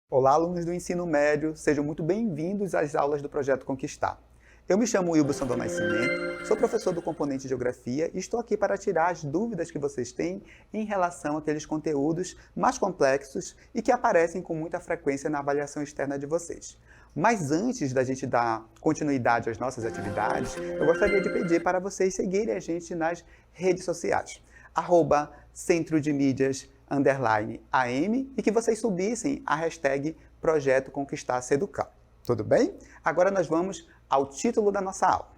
Olá, alunos do ensino médio, sejam muito bem-vindos às aulas do Projeto Conquistar. Eu me chamo Wilson do Nascimento, sou professor do componente de Geografia e estou aqui para tirar as dúvidas que vocês têm em relação àqueles conteúdos mais complexos e que aparecem com muita frequência na avaliação externa de vocês. Mas antes da gente dar continuidade às nossas atividades, eu gostaria de pedir para vocês seguirem a gente nas redes sociais, @Centro de Mídias _AM, e que vocês subissem a hashtag Projeto Conquistar Se Educar. Tudo bem? Agora nós vamos ao título da nossa aula.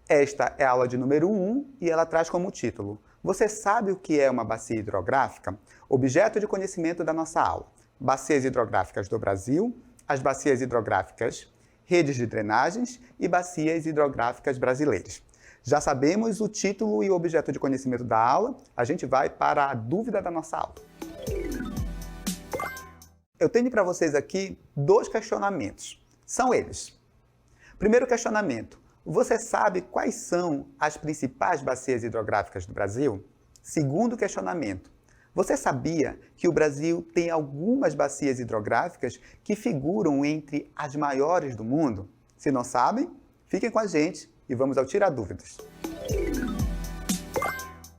Esta é a aula de número 1 e ela traz como título: Você sabe o que é uma bacia hidrográfica? Objeto de conhecimento da nossa aula: bacias hidrográficas do Brasil, as bacias hidrográficas, redes de drenagens e bacias hidrográficas brasileiras. Já sabemos o título e o objeto de conhecimento da aula, a gente vai para a dúvida da nossa aula. Eu tenho para vocês aqui 2 questionamentos. São eles. Primeiro questionamento: você sabe quais são as principais bacias hidrográficas do Brasil? Segundo questionamento: você sabia que o Brasil tem algumas bacias hidrográficas que figuram entre as maiores do mundo? Se não sabem, fiquem com a gente e vamos ao Tira Dúvidas.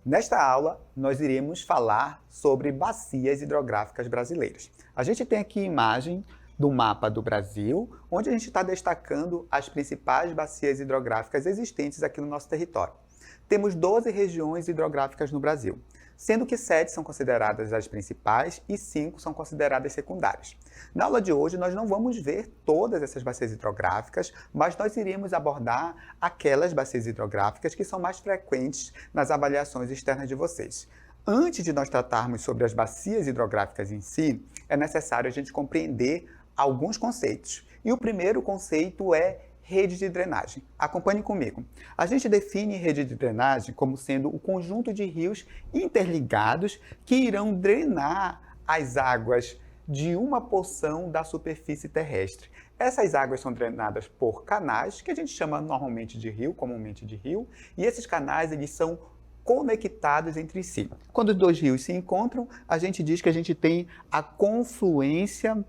Nesta aula, nós iremos falar sobre bacias hidrográficas brasileiras. A gente tem aqui a imagem do mapa do Brasil, onde a gente está destacando as principais bacias hidrográficas existentes aqui no nosso território. Temos 12 regiões hidrográficas no Brasil, sendo que 7 são consideradas as principais e 5 são consideradas secundárias. Na aula de hoje, nós não vamos ver todas essas bacias hidrográficas, mas nós iremos abordar aquelas bacias hidrográficas que são mais frequentes nas avaliações externas de vocês. Antes de nós tratarmos sobre as bacias hidrográficas em si, é necessário a gente compreender alguns conceitos. E o primeiro conceito é rede de drenagem. Acompanhe comigo. A gente define rede de drenagem como sendo o conjunto de rios interligados que irão drenar as águas de uma porção da superfície terrestre. Essas águas são drenadas por canais, que a gente chama normalmente de rio, comumente de rio, e esses canais eles são conectados entre si. Quando os 2 rios se encontram, a gente diz que a gente tem a confluência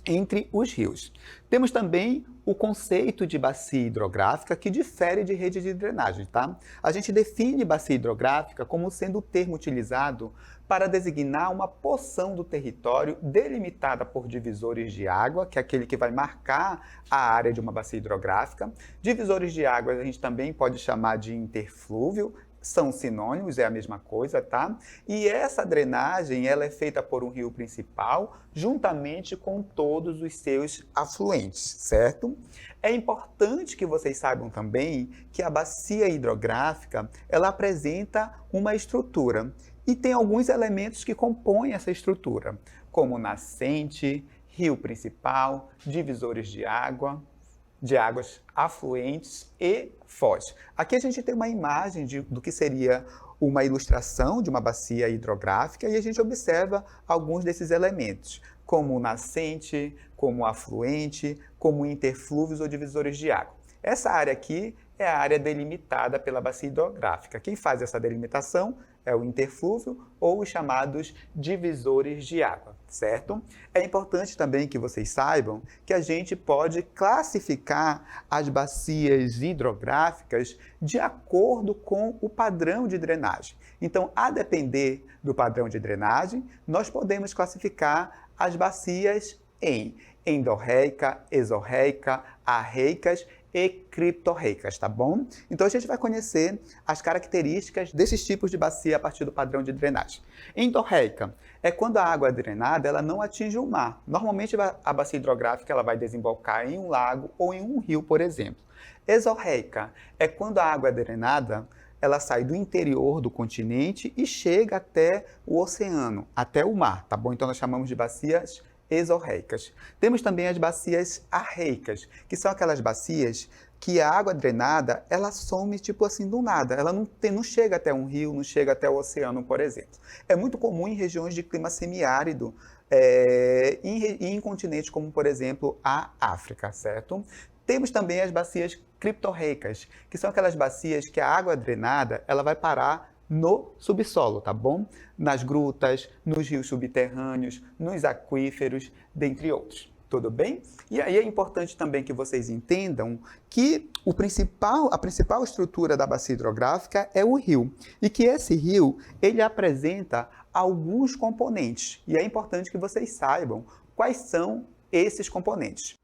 entre os rios. Temos também o conceito de bacia hidrográfica, que difere de rede de drenagem, tá? A gente define bacia hidrográfica como sendo o termo utilizado para designar uma porção do território delimitada por divisores de água, que é aquele que vai marcar a área de uma bacia hidrográfica. Divisores de água a gente também pode chamar de interflúvio, são sinônimos, é a mesma coisa, tá? E essa drenagem, ela é feita por um rio principal, juntamente com todos os seus afluentes, certo? É importante que vocês saibam também que a bacia hidrográfica, ela apresenta uma estrutura e tem alguns elementos que compõem essa estrutura, como nascente, rio principal, divisores de águas afluentes e foz. Aqui a gente tem uma imagem do que seria uma ilustração de uma bacia hidrográfica e a gente observa alguns desses elementos, como nascente, como afluente, como interflúvios ou divisores de água. Essa área aqui é a área delimitada pela bacia hidrográfica. Quem faz essa delimitação é o interflúvio ou os chamados divisores de água, certo? É importante também que vocês saibam que a gente pode classificar as bacias hidrográficas de acordo com o padrão de drenagem. Então, a depender do padrão de drenagem, nós podemos classificar as bacias em endorreica, exorreica, arreicas e criptorreicas, tá bom? Então a gente vai conhecer as características desses tipos de bacia a partir do padrão de drenagem. Endorreica é quando a água é drenada, ela não atinge o mar. Normalmente a bacia hidrográfica ela vai desembocar em um lago ou em um rio, por exemplo. Exorreica é quando a água é drenada, ela sai do interior do continente e chega até o oceano, até o mar, tá bom? Então nós chamamos de bacias exorreicas. Temos também as bacias arreicas, que são aquelas bacias que a água drenada, ela some tipo assim do nada. Ela não chega até um rio, não chega até o oceano, por exemplo. É muito comum em regiões de clima semiárido, em continentes como, por exemplo, a África, certo? Temos também as bacias criptorreicas, que são aquelas bacias que a água drenada ela vai parar no subsolo, tá bom? Nas grutas, nos rios subterrâneos, nos aquíferos, dentre outros. Tudo bem? E aí é importante também que vocês entendam que a principal estrutura da bacia hidrográfica é o rio. E que esse rio, ele apresenta alguns componentes. E é importante que vocês saibam quais são esses componentes.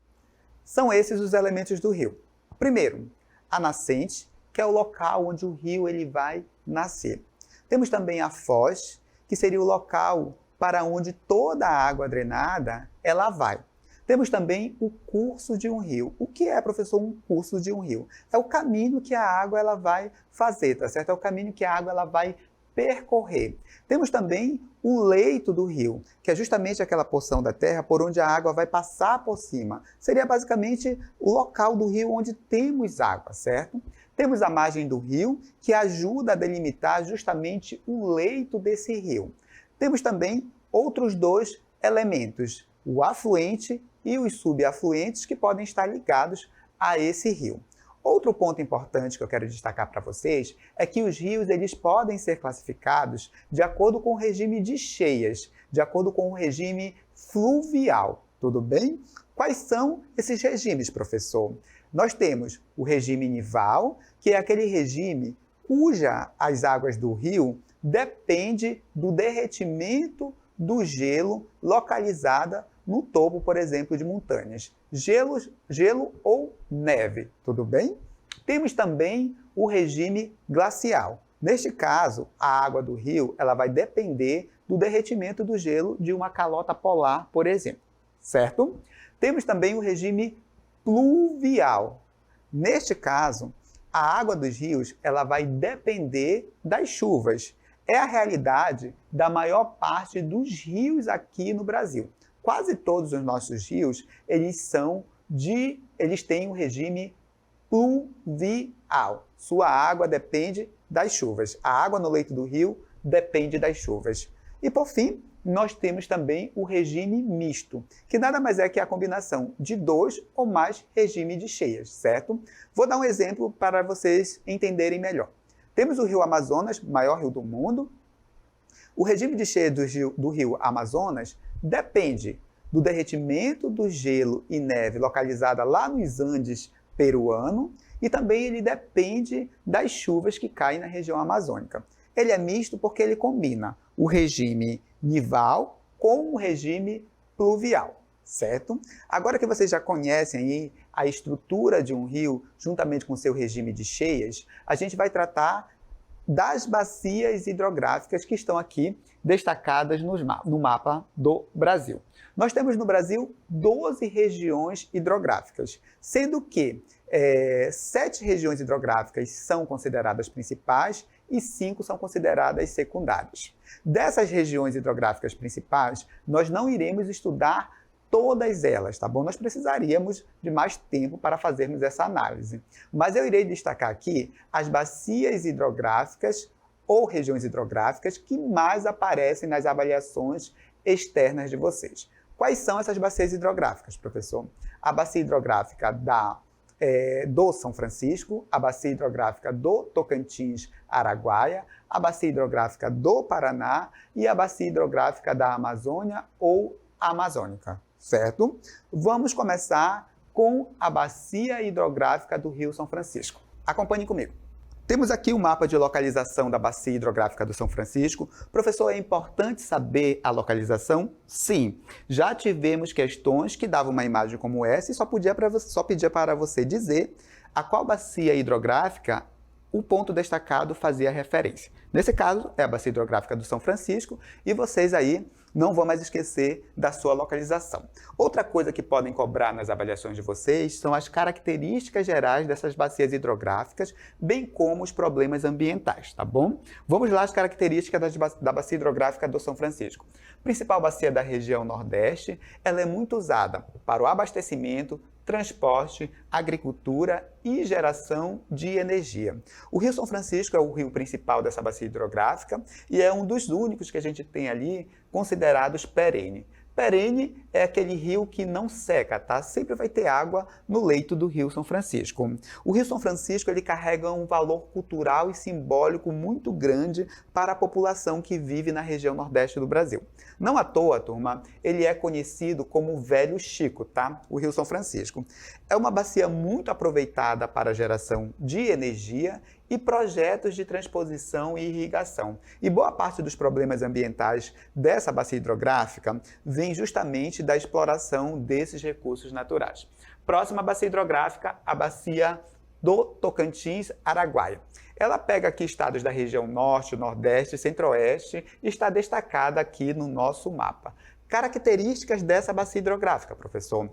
São esses os elementos do rio. Primeiro, a nascente, que é o local onde o rio ele vai nascer. Temos também a foz, que seria o local para onde toda a água drenada ela vai. Temos também o curso de um rio. O que é, professor, um curso de um rio? É o caminho que a água ela vai fazer, tá certo? É o caminho que a água ela vai percorrer. Temos também o leito do rio, que é justamente aquela porção da terra por onde a água vai passar por cima. Seria basicamente o local do rio onde temos água, certo? Temos a margem do rio, que ajuda a delimitar justamente o leito desse rio. Temos também outros dois elementos, o afluente e os subafluentes que podem estar ligados a esse rio. Outro ponto importante que eu quero destacar para vocês é que os rios eles podem ser classificados de acordo com o regime de cheias, de acordo com o regime fluvial. Tudo bem? Quais são esses regimes, professor? Nós temos o regime nival, que é aquele regime cuja as águas do rio depende do derretimento do gelo localizada no topo, por exemplo, de montanhas. Gelo ou neve, tudo bem? Temos também o regime glacial. Neste caso, a água do rio ela vai depender do derretimento do gelo de uma calota polar, por exemplo, certo? Temos também o regime pluvial. Neste caso, a água dos rios ela vai depender das chuvas. É a realidade da maior parte dos rios aqui no Brasil. Quase todos os nossos rios, eles têm um regime pluvial. Sua água depende das chuvas. A água no leito do rio depende das chuvas. E por fim, nós temos também o regime misto, que nada mais é que a combinação de dois ou mais regimes de cheias, certo? Vou dar um exemplo para vocês entenderem melhor. Temos o rio Amazonas, maior rio do mundo. O regime de cheia do rio Amazonas depende do derretimento do gelo e neve localizada lá nos Andes peruano e também ele depende das chuvas que caem na região amazônica. Ele é misto porque ele combina o regime nival com o regime pluvial, certo? Agora que vocês já conhecem aí a estrutura de um rio juntamente com seu regime de cheias, a gente vai tratar das bacias hidrográficas que estão aqui destacadas no mapa do Brasil. Nós temos no Brasil 12 regiões hidrográficas, sendo que 7 regiões hidrográficas são consideradas principais e 5 são consideradas secundárias. Dessas regiões hidrográficas principais, nós não iremos estudar todas elas, tá bom? Nós precisaríamos de mais tempo para fazermos essa análise. Mas eu irei destacar aqui as bacias hidrográficas ou regiões hidrográficas que mais aparecem nas avaliações externas de vocês. Quais são essas bacias hidrográficas, professor? A bacia hidrográfica do São Francisco, a bacia hidrográfica do Tocantins-Araguaia, a bacia hidrográfica do Paraná e a bacia hidrográfica da Amazônia ou Amazônica, certo? Vamos começar com a bacia hidrográfica do Rio São Francisco. Acompanhe comigo. Temos aqui o mapa de localização da bacia hidrográfica do São Francisco. Professor, é importante saber a localização? Sim. Já tivemos questões que davam uma imagem como essa e só pedia para você dizer a qual bacia hidrográfica o ponto destacado fazia referência. Nesse caso, é a bacia hidrográfica do São Francisco e vocês aí não vão mais esquecer da sua localização. Outra coisa que podem cobrar nas avaliações de vocês são as características gerais dessas bacias hidrográficas, bem como os problemas ambientais, tá bom? Vamos lá às características da bacia hidrográfica do São Francisco. Principal bacia da região Nordeste, ela é muito usada para o abastecimento, transporte, agricultura e geração de energia. O Rio São Francisco é o rio principal dessa bacia hidrográfica e é um dos únicos que a gente tem ali considerados perene. Perene é aquele rio que não seca, tá? Sempre vai ter água no leito do Rio São Francisco. O Rio São Francisco ele carrega um valor cultural e simbólico muito grande para a população que vive na região nordeste do Brasil. Não à toa, turma, ele é conhecido como o Velho Chico, tá? O Rio São Francisco. É uma bacia muito aproveitada para a geração de energia e projetos de transposição e irrigação. E boa parte dos problemas ambientais dessa bacia hidrográfica vem justamente da exploração desses recursos naturais. Próxima bacia hidrográfica, a bacia do Tocantins-Araguaia. Ela pega aqui estados da região norte, nordeste e centro-oeste e está destacada aqui no nosso mapa. Características dessa bacia hidrográfica, professor.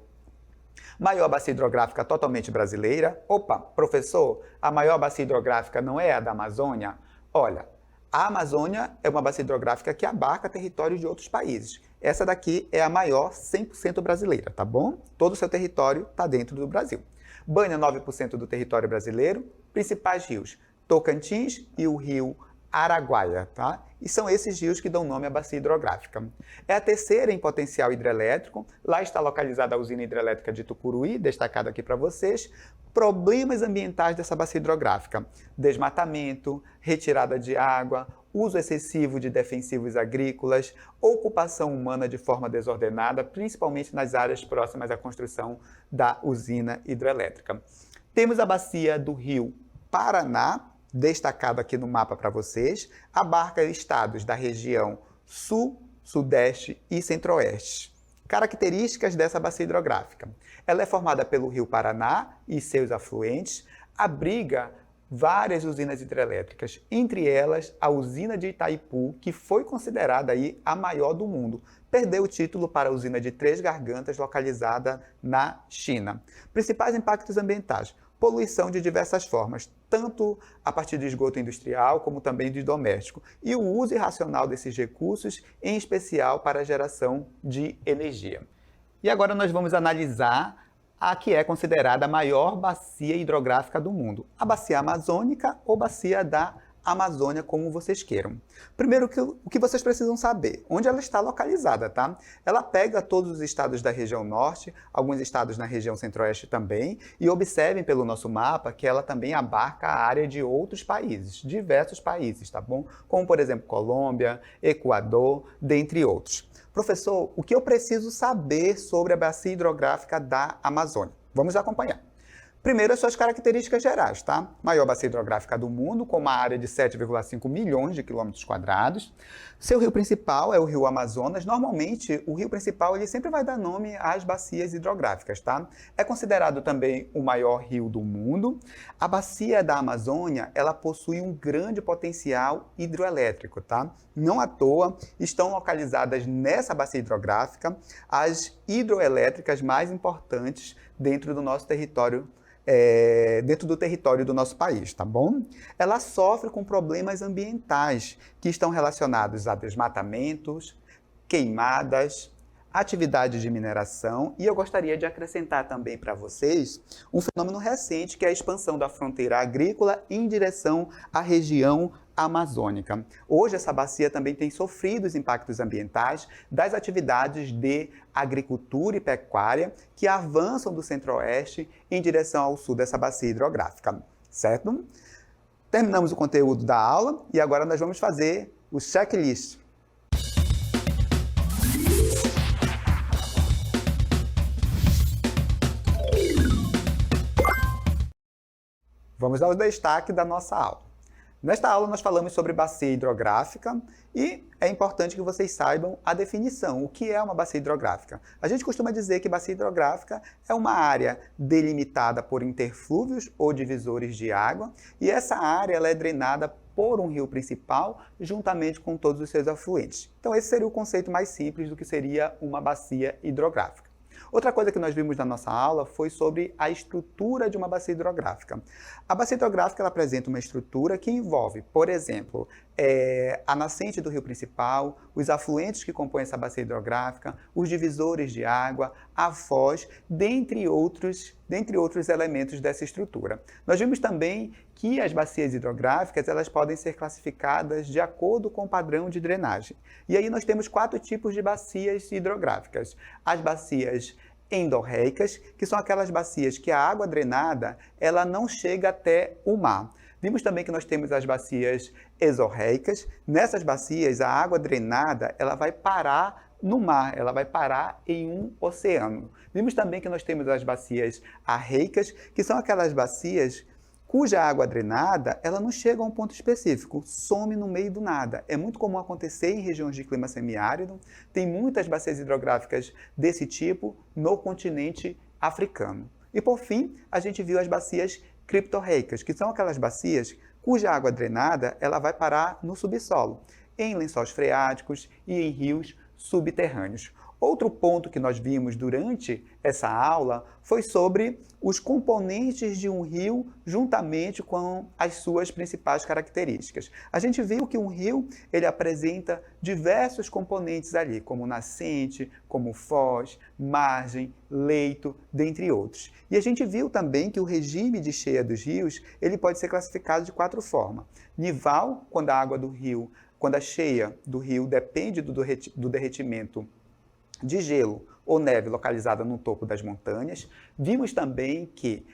Maior bacia hidrográfica totalmente brasileira. Opa, professor, a maior bacia hidrográfica não é a da Amazônia? Olha, a Amazônia é uma bacia hidrográfica que abarca territórios de outros países. Essa daqui é a maior 100% brasileira, tá bom? Todo o seu território está dentro do Brasil. Banha 9% do território brasileiro, principais rios Tocantins e o rio Araguaia, tá? E são esses rios que dão nome à bacia hidrográfica. É a terceira em potencial hidrelétrico. Lá está localizada a usina hidrelétrica de Tucuruí, destacada aqui para vocês. Problemas ambientais dessa bacia hidrográfica: desmatamento, retirada de água, uso excessivo de defensivos agrícolas, ocupação humana de forma desordenada, principalmente nas áreas próximas à construção da usina hidrelétrica. Temos a bacia do rio Paraná, destacado aqui no mapa para vocês, abarca estados da região sul, sudeste e centro-oeste. Características dessa bacia hidrográfica: ela é formada pelo rio Paraná e seus afluentes, abriga várias usinas hidrelétricas, entre elas a usina de Itaipu, que foi considerada aí a maior do mundo. Perdeu o título para a usina de Três Gargantas, localizada na China. Principais impactos ambientais: poluição de diversas formas, tanto a partir de esgoto industrial como também de doméstico, e o uso irracional desses recursos, em especial para a geração de energia. E agora nós vamos analisar a que é considerada a maior bacia hidrográfica do mundo, a bacia amazônica ou bacia da Amazônia, como vocês queiram. Primeiro, o que vocês precisam saber: onde ela está localizada, tá? Ela pega todos os estados da região norte, alguns estados na região centro-oeste também, e observem pelo nosso mapa que ela também abarca a área de outros países, diversos países, tá bom? Como, por exemplo, Colômbia, Equador, dentre outros. Professor, o que eu preciso saber sobre a bacia hidrográfica da Amazônia? Vamos acompanhar. Primeiro, as suas características gerais, tá? Maior bacia hidrográfica do mundo, com uma área de 7,5 milhões de quilômetros quadrados. Seu rio principal é o rio Amazonas. Normalmente, o rio principal ele sempre vai dar nome às bacias hidrográficas, tá? É considerado também o maior rio do mundo. A bacia da Amazônia, ela possui um grande potencial hidroelétrico, tá? Não à toa, estão localizadas nessa bacia hidrográfica as hidroelétricas mais importantes dentro do nosso território, dentro do território do nosso país, tá bom? Ela sofre com problemas ambientais que estão relacionados a desmatamentos, queimadas, atividades de mineração, e eu gostaria de acrescentar também para vocês um fenômeno recente, que é a expansão da fronteira agrícola em direção à região amazônica. Hoje essa bacia também tem sofrido os impactos ambientais das atividades de agricultura e pecuária que avançam do centro-oeste em direção ao sul dessa bacia hidrográfica, certo? Terminamos o conteúdo da aula e agora nós vamos fazer o checklist. Vamos ao destaque da nossa aula. Nesta aula nós falamos sobre bacia hidrográfica e é importante que vocês saibam a definição, o que é uma bacia hidrográfica. A gente costuma dizer que bacia hidrográfica é uma área delimitada por interflúvios ou divisores de água, e essa área ela é drenada por um rio principal juntamente com todos os seus afluentes. Então esse seria o conceito mais simples do que seria uma bacia hidrográfica. Outra coisa que nós vimos na nossa aula foi sobre a estrutura de uma bacia hidrográfica. A bacia hidrográfica ela apresenta uma estrutura que envolve, por exemplo, a nascente do rio principal, os afluentes que compõem essa bacia hidrográfica, os divisores de água, a foz, dentre outros elementos dessa estrutura. Nós vimos também que as bacias hidrográficas elas podem ser classificadas de acordo com o padrão de drenagem. E aí nós temos 4 tipos de bacias hidrográficas. As bacias endorreicas, que são aquelas bacias que a água drenada ela não chega até o mar. Vimos também que nós temos as bacias exorreicas. Nessas bacias, a água drenada ela vai parar no mar, ela vai parar em um oceano. Vimos também que nós temos as bacias arreicas, que são aquelas bacias cuja água drenada ela não chega a um ponto específico, some no meio do nada. É muito comum acontecer em regiões de clima semiárido. Tem muitas bacias hidrográficas desse tipo no continente africano. E por fim, a gente viu as bacias criptorreicas, que são aquelas bacias cuja água drenada ela vai parar no subsolo, em lençóis freáticos e em rios subterrâneos. Outro ponto que nós vimos durante essa aula foi sobre os componentes de um rio juntamente com as suas principais características. A gente viu que um rio ele apresenta diversos componentes ali, como nascente, como foz, margem, leito, dentre outros. E a gente viu também que o regime de cheia dos rios ele pode ser classificado de 4 formas. Nival, quando a água do rio, quando a cheia do rio depende do derretimento de gelo ou neve localizada no topo das montanhas. Vimos também que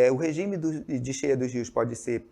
o regime de cheia dos rios pode ser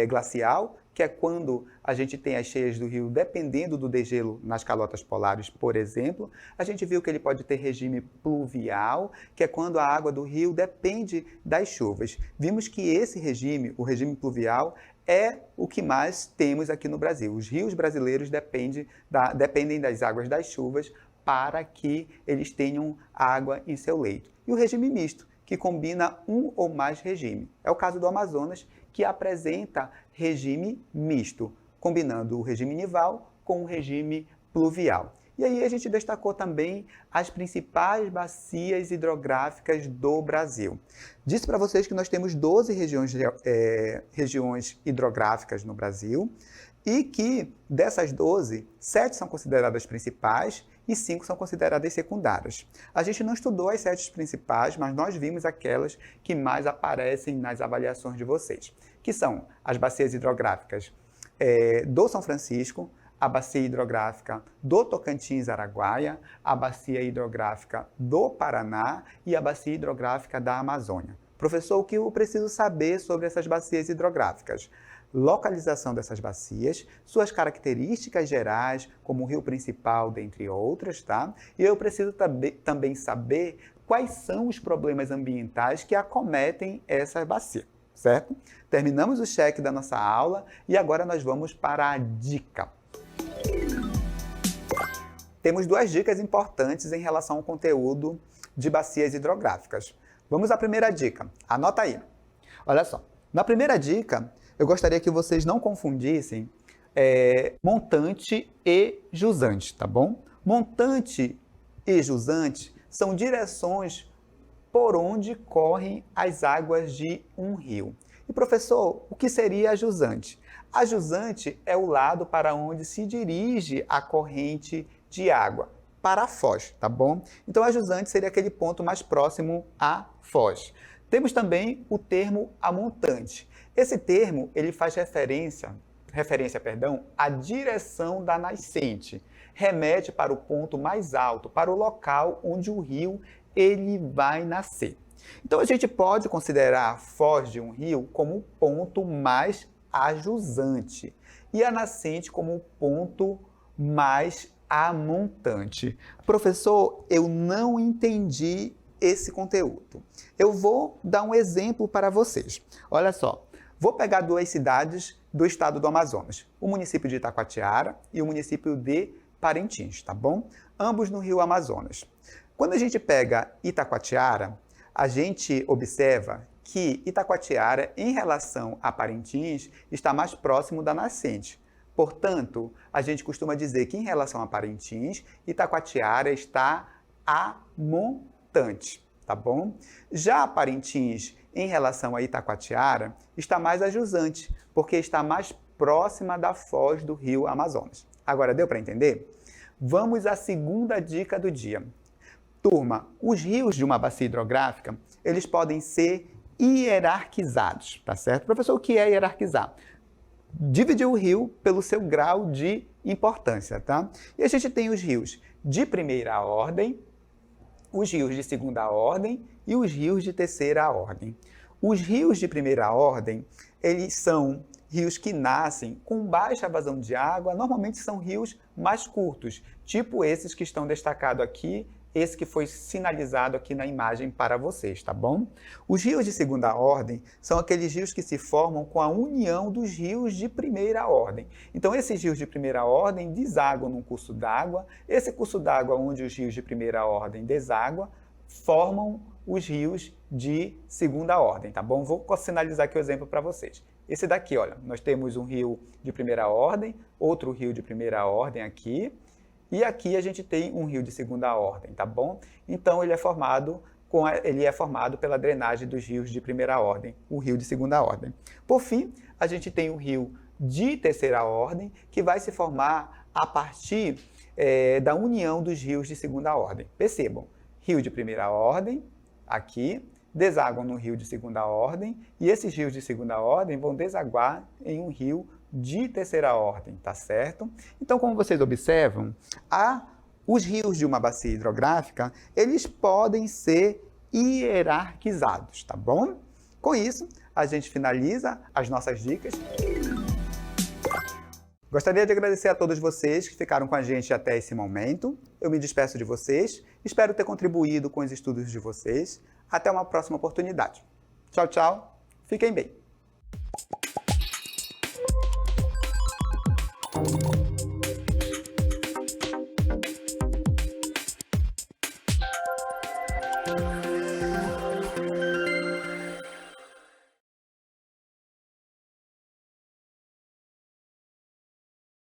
glacial, que é quando a gente tem as cheias do rio dependendo do degelo nas calotas polares, por exemplo. A gente viu que ele pode ter regime pluvial, que é quando a água do rio depende das chuvas. Vimos que esse regime, o regime pluvial, é o que mais temos aqui no Brasil. Os rios brasileiros dependem das águas das chuvas para que eles tenham água em seu leito. E o regime misto, que combina um ou mais regimes. É o caso do Amazonas, que apresenta regime misto, combinando o regime nival com o regime pluvial. E aí a gente destacou também as principais bacias hidrográficas do Brasil. Disse para vocês que nós temos 12 regiões hidrográficas no Brasil e que dessas 12, 7 são consideradas principais e 5 são consideradas secundárias. A gente não estudou as 7 principais, mas nós vimos aquelas que mais aparecem nas avaliações de vocês, que são as bacias hidrográficas do São Francisco, a bacia hidrográfica do Tocantins-Araguaia, a bacia hidrográfica do Paraná e a bacia hidrográfica da Amazônia. Professor, o que eu preciso saber sobre essas bacias hidrográficas? Localização dessas bacias, suas características gerais, como o rio principal, dentre outras, tá? E eu preciso também saber quais são os problemas ambientais que acometem essa bacia, certo? Terminamos o cheque da nossa aula e agora nós vamos para a dica. Temos 2 dicas importantes em relação ao conteúdo de bacias hidrográficas. Vamos à primeira dica. Anota aí. Olha só. Na primeira dica, eu gostaria que vocês não confundissem montante e jusante, tá bom? Montante e jusante são direções por onde correm as águas de um rio. E professor, o que seria a jusante? A jusante é o lado para onde se dirige a corrente de água, para a foz, tá bom? Então a jusante seria aquele ponto mais próximo à foz. Temos também o termo amontante. Esse termo ele faz referência à direção da nascente. Remete para o ponto mais alto, para o local onde o rio ele vai nascer. Então a gente pode considerar a foz de um rio como o ponto mais ajusante e a nascente como o ponto mais amontante. Professor, eu não entendi esse conteúdo. Eu vou dar um exemplo para vocês. Olha só, vou pegar 2 cidades do estado do Amazonas, o município de Itacoatiara e o município de Parintins, tá bom? Ambos no rio Amazonas. Quando a gente pega Itacoatiara, a gente observa que Itacoatiara, em relação a Parintins, está mais próximo da nascente. Portanto, a gente costuma dizer que, em relação a Parintins, Itacoatiara está amontante, tá bom? Já Parintins, em relação a Itacoatiara, está mais ajusante, porque está mais próxima da foz do rio Amazonas. Agora, deu para entender? Vamos à segunda dica do dia. Turma, os rios de uma bacia hidrográfica, eles podem ser hierarquizados, tá certo? Professor, o que é hierarquizar? Dividir o rio pelo seu grau de importância, tá? E a gente tem os rios de primeira ordem, os rios de segunda ordem e os rios de terceira ordem. Os rios de primeira ordem, eles são rios que nascem com baixa vazão de água, normalmente são rios mais curtos, tipo esses que estão destacados aqui, esse que foi sinalizado aqui na imagem para vocês, tá bom? Os rios de segunda ordem são aqueles rios que se formam com a união dos rios de primeira ordem. Então, esses rios de primeira ordem desaguam num curso d'água, esse curso d'água onde os rios de primeira ordem desaguam, formam os rios de segunda ordem, tá bom? Vou sinalizar aqui o exemplo para vocês. Esse daqui, olha, nós temos um rio de primeira ordem, outro rio de primeira ordem aqui, e aqui a gente tem um rio de segunda ordem, tá bom? Então ele é formado pela drenagem dos rios de primeira ordem, o rio de segunda ordem. Por fim, a gente tem o rio de terceira ordem, que vai se formar a partir da união dos rios de segunda ordem. Percebam, rio de primeira ordem, aqui, desaguam no rio de segunda ordem, e esses rios de segunda ordem vão desaguar em um rio de terceira ordem, tá certo? Então, como vocês observam, os rios de uma bacia hidrográfica, eles podem ser hierarquizados, tá bom? Com isso, a gente finaliza as nossas dicas. Gostaria de agradecer a todos vocês que ficaram com a gente até esse momento. Eu me despeço de vocês, espero ter contribuído com os estudos de vocês. Até uma próxima oportunidade. Tchau, tchau. Fiquem bem.